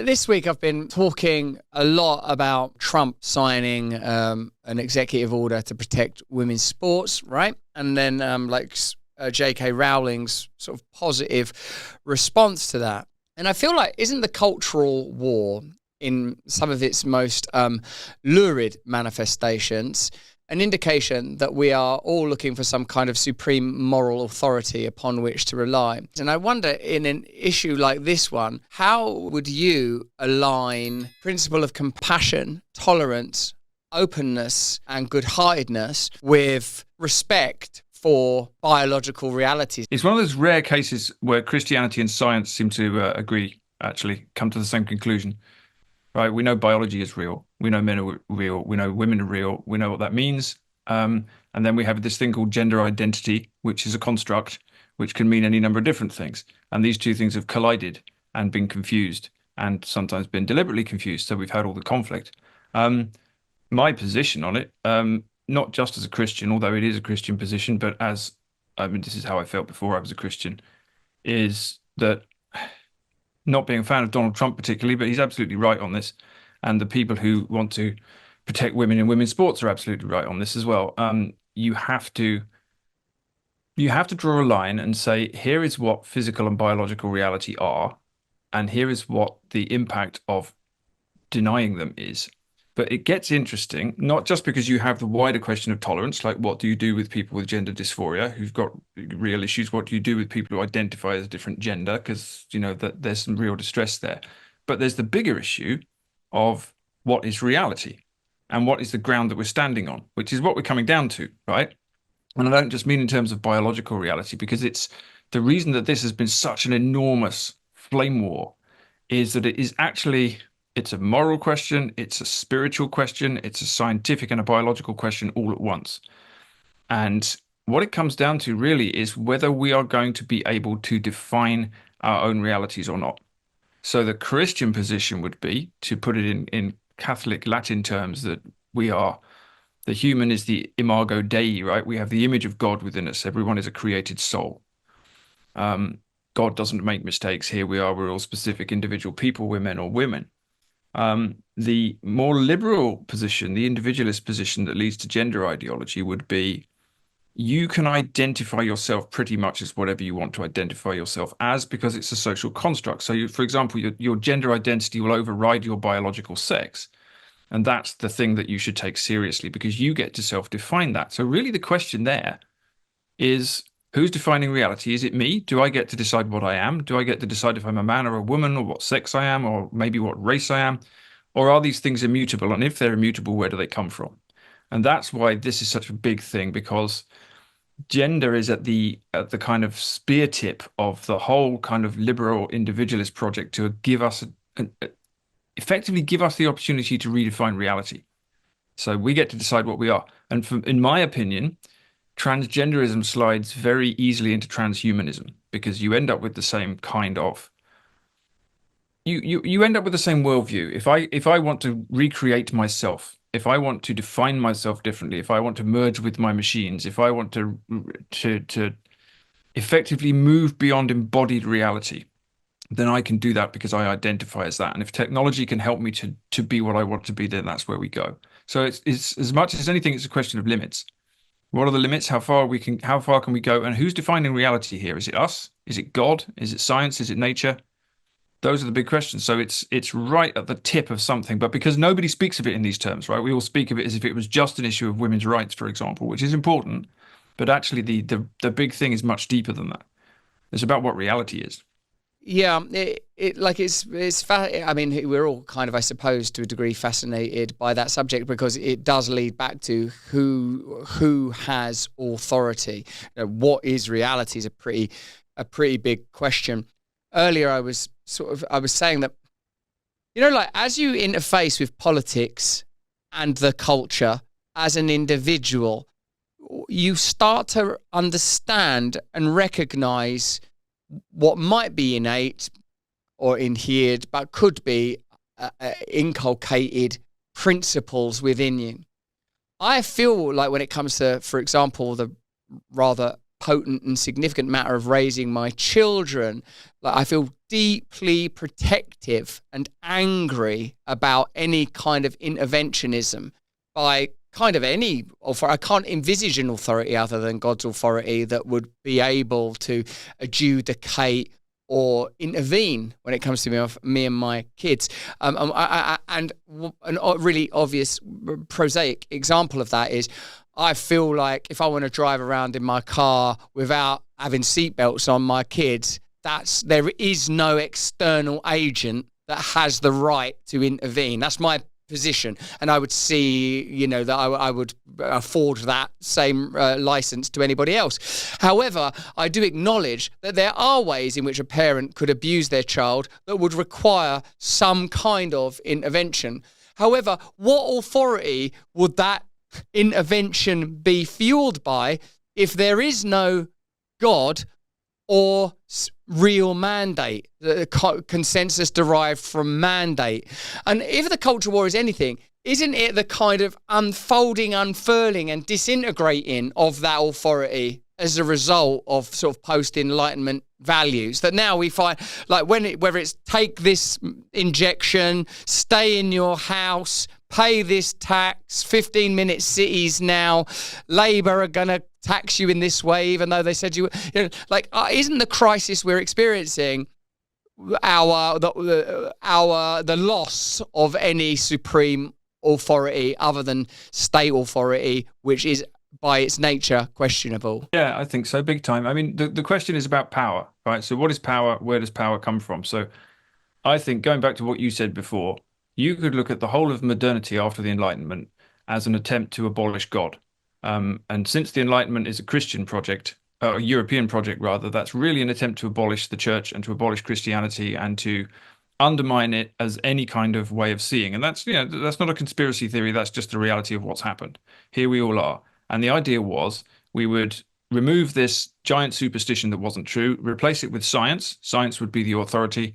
This week I've been talking a lot about Trump signing an executive order to protect women's sports, right? And then J.K. Rowling's sort of positive response to that. And I feel like, isn't the cultural war in some of its most lurid manifestations an indication that we are all looking for some kind of supreme moral authority upon which to rely? And I wonder, in an issue like this one, how would you align principle of compassion, tolerance, openness, and good-heartedness with respect for biological realities? It's one of those rare cases where Christianity and science seem to agree, actually, come to the same conclusion. Right, we know biology is real. We know men are real. We know women are real. We know what that means. And then we have this thing called gender identity, which is a construct, which can mean any number of different things. And these two things have collided and been confused, and sometimes been deliberately confused. So we've had all the conflict. My position on it, not just as a Christian, although it is a Christian position, but this is how I felt before I was a Christian, is that, not being a fan of Donald Trump particularly, but he's absolutely right on this. And the people who want to protect women in women's sports are absolutely right on this as well. You have to draw a line and say, here is what physical and biological reality are, and here is what the impact of denying them is. But it gets interesting, not just because you have the wider question of tolerance, like what do you do with people with gender dysphoria who've got real issues? What do you do with people who identify as a different gender? Because, that there's some real distress there. But there's the bigger issue of what is reality and what is the ground that we're standing on, which is what we're coming down to, right? And I don't just mean in terms of biological reality, because it's the reason that this has been such an enormous flame war is that it is actually... It's a moral question, it's a spiritual question, it's a scientific and a biological question all at once. And what it comes down to really is whether we are going to be able to define our own realities or not. So the Christian position would be, to put it in Catholic Latin terms, that the human is the imago Dei, right? We have the image of God within us. Everyone is a created soul. God doesn't make mistakes. Here we're all specific individual people, we're men or women. The more liberal position, the individualist position that leads to gender ideology, would be you can identify yourself pretty much as whatever you want to identify yourself as, because it's a social construct. So, for example, your gender identity will override your biological sex. And that's the thing that you should take seriously, because you get to self-define that. So really the question there is, who's defining reality? Is it me? Do I get to decide what I am? Do I get to decide if I'm a man or a woman, or what sex I am, or maybe what race I am? Or are these things immutable? And if they're immutable, where do they come from? And that's why this is such a big thing, because gender is at the kind of spear tip of the whole kind of liberal individualist project to give us effectively give us the opportunity to redefine reality. So we get to decide what we are. And in my opinion, transgenderism slides very easily into transhumanism, because you end up with the same kind of you end up with the same worldview. If I want to recreate myself, if I want to define myself differently, if I want to merge with my machines, if I want to effectively move beyond embodied reality, then I can do that because I identify as that. And if technology can help me to be what I want to be, then that's where we go. So it's as much as anything, it's a question of limits. What are the limits? How far can we go? And who's defining reality here? Is it us? Is it God? Is it science? Is it nature? Those are the big questions. So it's right at the tip of something, but because nobody speaks of it in these terms, right? We all speak of it as if it was just an issue of women's rights, for example, which is important, but actually the big thing is much deeper than that. It's about what reality is. Yeah, I mean, we're all kind of, I suppose, to a degree, fascinated by that subject, because it does lead back to who has authority. What is reality is a pretty big question. Earlier, I was saying that, like, as you interface with politics and the culture as an individual, you start to understand and recognize what might be innate or inhered, but could be inculcated principles within you. I feel like when it comes to, for example, the rather potent and significant matter of raising my children, like I feel deeply protective and angry about any kind of interventionism by kind of any authority. I can't envisage an authority other than God's authority that would be able to adjudicate or intervene when it comes to me and my kids. And a really obvious prosaic example of that is I feel like if I want to drive around in my car without having seatbelts on my kids, there is no external agent that has the right to intervene. That's my position, and I would see, that I would afford that same license to anybody else. However, I do acknowledge that there are ways in which a parent could abuse their child that would require some kind of intervention. However, what authority would that intervention be fueled by if there is no God or real mandate, the consensus derived from mandate? And if the culture war is anything, isn't it the kind of unfolding, unfurling and disintegrating of that authority as a result of sort of post-Enlightenment values that now we find, like whether it's take this injection, stay in your house, pay this tax, 15-minute cities now, Labour are going to tax you in this way, even though they said isn't the crisis we're experiencing the loss of any supreme authority other than state authority, which is by its nature questionable? Yeah, I think so, big time. I mean, the question is about power, right? So what is power? Where does power come from? So I think going back to what you said before, you could look at the whole of modernity after the Enlightenment as an attempt to abolish God. And since the Enlightenment is a Christian project, a European project rather, that's really an attempt to abolish the church and to abolish Christianity and to undermine it as any kind of way of seeing. And that's not a conspiracy theory. That's just the reality of what's happened. Here we all are. And the idea was we would remove this giant superstition that wasn't true, replace it with science. Science would be the authority.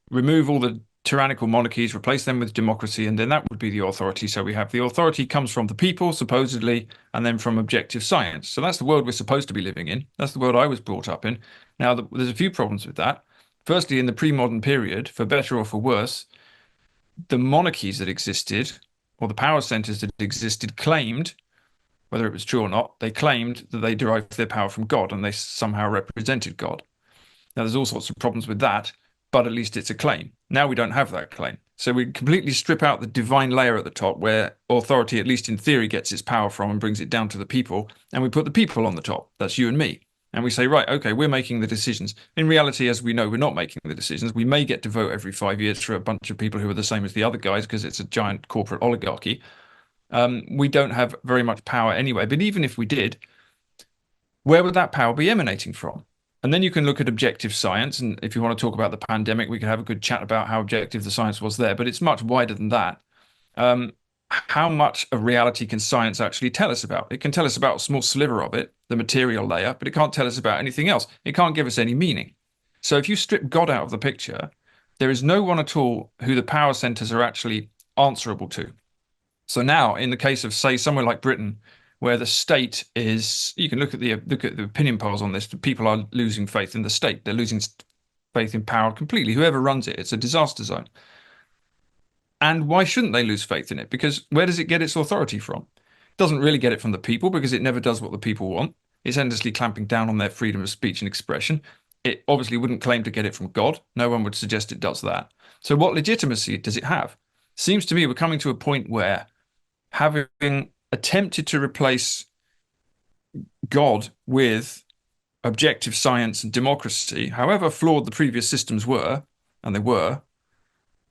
Remove all the tyrannical monarchies, replace them with democracy, and then that would be the authority. So we have the authority comes from the people, supposedly, and then from objective science. So that's the world we're supposed to be living in. That's the world I was brought up in. Now, there's a few problems with that. Firstly, in the pre-modern period, for better or for worse, the monarchies that existed, or the power centers that existed, claimed, whether it was true or not, they claimed that they derived their power from God and they somehow represented God. Now, there's all sorts of problems with that, but at least it's a claim. Now we don't have that claim. So we completely strip out the divine layer at the top where authority, at least in theory, gets its power from and brings it down to the people. And we put the people on the top. That's you and me. And we say, right, okay, we're making the decisions. In reality, as we know, we're not making the decisions. We may get to vote every 5 years for a bunch of people who are the same as the other guys because it's a giant corporate oligarchy. We don't have very much power anyway. But even if we did, where would that power be emanating from? And then you can look at objective science. And if you want to talk about the pandemic, we can have a good chat about how objective the science was there. But it's much wider than that. How much of reality can science actually tell us about? It can tell us about a small sliver of it, the material layer, but it can't tell us about anything else. It can't give us any meaning. So if you strip God out of the picture, there is no one at all who the power centers are actually answerable to. So now, in the case of, say, somewhere like Britain, where the state is, you can look at the opinion polls on this. People are losing faith in the state. They're losing faith in power completely. Whoever runs it, it's a disaster zone. And why shouldn't they lose faith in it? Because where does it get its authority from? It doesn't really get it from the people because it never does what the people want. It's endlessly clamping down on their freedom of speech and expression. It obviously wouldn't claim to get it from God. No one would suggest it does that. So what legitimacy does it have? Seems to me we're coming to a point where, having attempted to replace God with objective science and democracy, however flawed the previous systems were, and they were,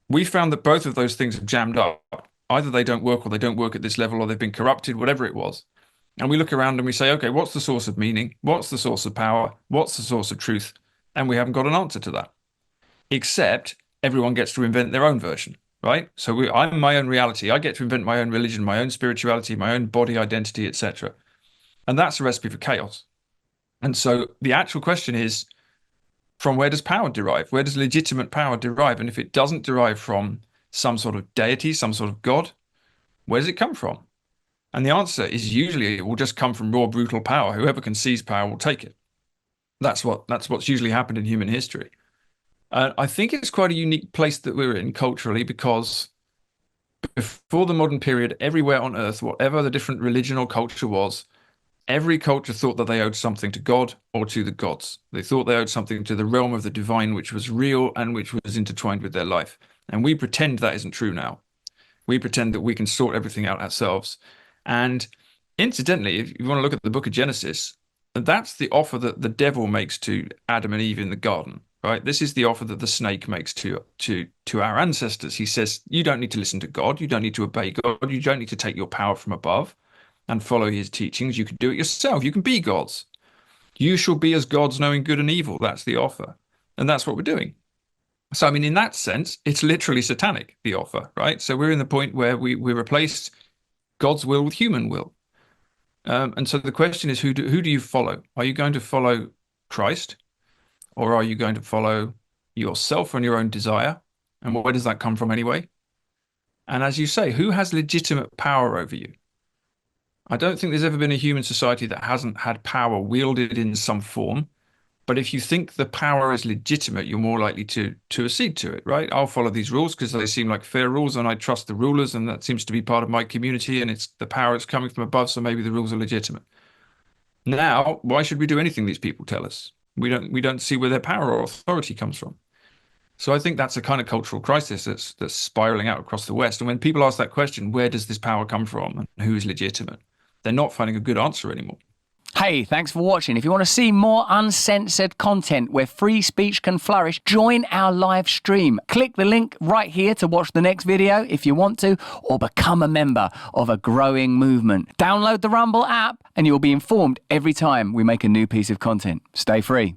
we found that both of those things have jammed up. Either they don't work or they don't work at this level or they've been corrupted, whatever it was. And we look around and we say, okay, what's the source of meaning? What's the source of power? What's the source of truth? And we haven't got an answer to that. Except everyone gets to invent their own version, right? So I'm my own reality. I get to invent my own religion, my own spirituality, my own body identity, etc. And that's a recipe for chaos. And so the actual question is, from where does power derive? Where does legitimate power derive? And if it doesn't derive from some sort of deity, some sort of God, where does it come from? And the answer is usually it will just come from raw, brutal power. Whoever can seize power will take it. That's what's usually happened in human history. I think it's quite a unique place that we're in culturally, because before the modern period, everywhere on earth, whatever the different religion or culture was, every culture thought that they owed something to God or to the gods. They thought they owed something to the realm of the divine, which was real and which was intertwined with their life. And we pretend that isn't true now. We pretend that we can sort everything out ourselves. And incidentally, if you want to look at the book of Genesis, that's the offer that the devil makes to Adam and Eve in the garden, right? This is the offer that the snake makes to our ancestors. He says, you don't need to listen to God. You don't need to obey God. You don't need to take your power from above and follow his teachings. You can do it yourself. You can be gods. You shall be as gods, knowing good and evil. That's the offer. And that's what we're doing. So, I mean, in that sense, it's literally satanic, the offer, right? So we're in the point where we replaced God's will with human will. And so the question is, who do you follow? Are you going to follow Christ, or are you going to follow yourself and your own desire? And where does that come from anyway? And as you say, who has legitimate power over you? I don't think there's ever been a human society that hasn't had power wielded in some form. But if you think the power is legitimate, you're more likely to accede to it, right? I'll follow these rules because they seem like fair rules, and I trust the rulers, and that seems to be part of my community, and it's the power is coming from above, so maybe the rules are legitimate. Now, why should we do anything these people tell us? We don't see where their power or authority comes from. So I think that's a kind of cultural crisis that's spiraling out across the West. And when people ask that question, where does this power come from and who is legitimate? They're not finding a good answer anymore. Hey, thanks for watching. If you want to see more uncensored content where free speech can flourish, join our live stream. Click the link right here to watch the next video if you want to, or become a member of a growing movement. Download the Rumble app and you'll be informed every time we make a new piece of content. Stay free.